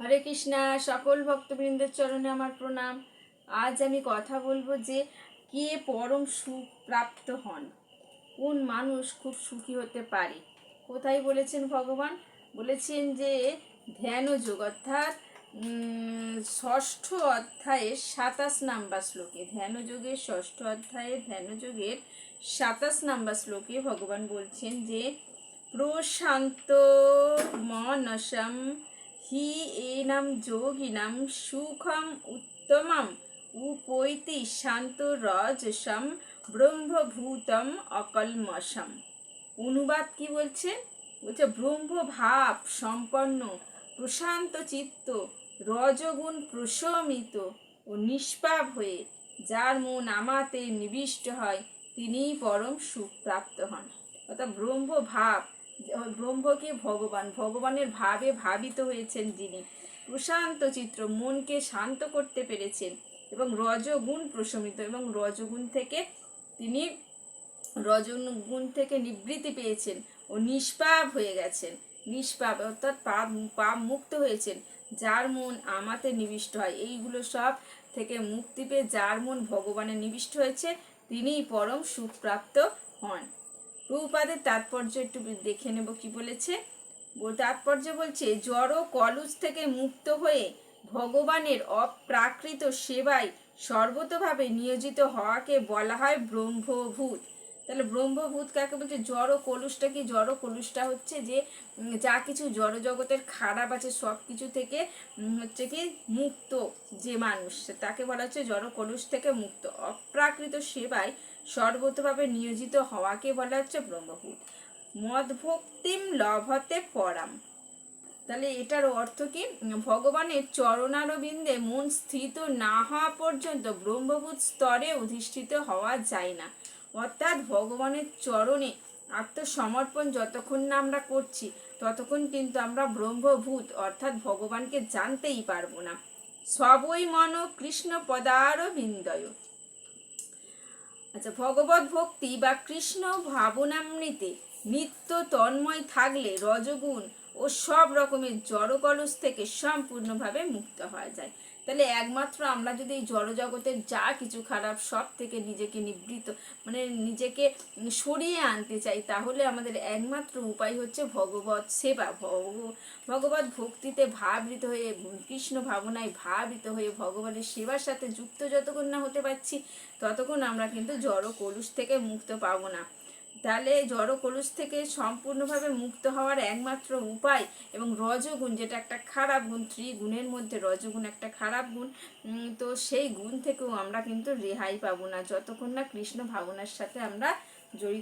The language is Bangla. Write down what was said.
হরে কৃষ্ণা। সকল ভক্তবৃন্দের চরণে আমার প্রণাম। আজ আমি কথা বলবো যে কে পরম সুখ প্রাপ্ত হন, কোন মানুষ খুব সুখী হতে পারে। কোথায় বলেছেন ভগবান? বলেছেন যে ধ্যানযোগ অর্থাৎ ষষ্ঠ অধ্যায়ের 27 নাম্বার শ্লোকে, ধ্যানযোগের ষষ্ঠ অধ্যায়ে ধ্যানযোগের 27 নাম্বার শ্লোকে ভগবান বলছেন যে প্রশান্ত মনসম হি এনাম যোগিনাম সুখম উত্তমম উপৈতি শান্ত রজসম ব্রহ্মভূতম অকল্মষম। অনুবাদ কি বলছে? বলছে ব্রহ্ম ভাব সম্পন্ন, প্রশান্ত চিত্ত, রজগুণ প্রশমিত ও নিষ্পাপ হয়ে যার মন আমাতে নিবিষ্ট হয় তিনিই পরম সুখ প্রাপ্ত হন। অর্থাৎ ব্রহ্ম ভাব, ব্রহ্মকে ভগবান, ভগবানের ভাবে ভাবিত হয়েছেন যিনি, প্রশান্ত চিত্র, মনকে শান্ত করতে পেরেছেন, এবং রজগুণ প্রশমিত, এবং রজগুণ থেকে তিনি নিবৃত্তি পেয়েছেন ও নিষ্পাপ হয়ে গেছেন। নিষ্পাপ অর্থাৎ পাপ মুক্ত হয়েছেন, যার মন আমাতে নিবিষ্ট হয়। এইগুলো সব থেকে মুক্তি পেয়ে যার মন ভগবানের নিবিষ্ট হয়েছে তিনিই পরম সুখ প্রাপ্ত হন। প্রভুপাদের তাৎপর্য একটু দেখে নেব কি বলেছে। তাৎপর্য বলছে জড় কলুষ থেকে মুক্ত হয়ে ভগবানের অপ্রাকৃত সেবায় সর্বতভাবে নিয়োজিত হওয়াকে বলা হয় ব্রহ্মভূত। তাহলে ব্রহ্মভূত কাকে বলছে? জড় কলুষটা কি? জড় কলুষটা হচ্ছে যে যা কিছু জড় জগতের খারাপ আছে সব কিছু থেকে হচ্ছে কি মুক্ত যে মানুষ, তাকে বলা হচ্ছে জড় কলুষ থেকে মুক্ত। অপ্রাকৃত সেবায় সর্বতভাবে নিয়োজিত হওয়াকে বলা হচ্ছে ব্রহ্মভূত। মদভক্তিম লভতে পরাম। তাহলে এটার অর্থ কি? ভগবানের চরণারবিন্দে মন স্থিত না হওয়া পর্যন্ত ব্রহ্মভূত স্তরে অধিষ্ঠিত হওয়া যায় না। অর্থাৎ ভগবানের চরণে আত্মসমর্পণ যতক্ষণ না আমরা করছি ততক্ষণ কিন্তু আমরা ব্রহ্মভূত অর্থাৎ ভগবানকে জানতেই পারবো না। সবই মন কৃষ্ণ পদারবিন্দয়। আচ্ছা, ভগবত ভক্তি বা কৃষ্ণ ভাবনামৃতে নিত্য তন্ময় থাকলে রজগুণ ও সব রকমের জড়কলুষ থেকে সম্পূর্ণভাবে মুক্ত হওয়া যায়। তাহলে একমাত্র আমরা যদি এই জড়জগতের যা কিছু খারাপ সব থেকে নিজেকে নিবৃত্ত নিজেকে সরিয়ে আনতে চাই, তাহলে আমাদের একমাত্র উপায় হচ্ছে ভগবত সেবা, ভগবত ভক্তিতে ভাবিত হয়ে, কৃষ্ণ ভাবনায় ভাবিত হয়ে ভগবানের সেবার সাথে যুক্ত যতক্ষণ না হতে পারছি ততক্ষণ আমরা কিন্তু জড় কলুষ থেকে মুক্ত পাবো না। তাহলে জড় কলুষ থেকে সম্পূর্ণভাবে মুক্ত হওয়ার একমাত্র উপায়, এবং রজগুণ যেটা একটা খারাপ গুণ, ত্রিগুণের মধ্যে রজগুণ একটা খারাপ গুণ, তো সেই গুণ থেকেও আমরা কিন্তু রেহাই পাবো না যতক্ষণ না কৃষ্ণ ভাবনার সাথে আমরা জড়িত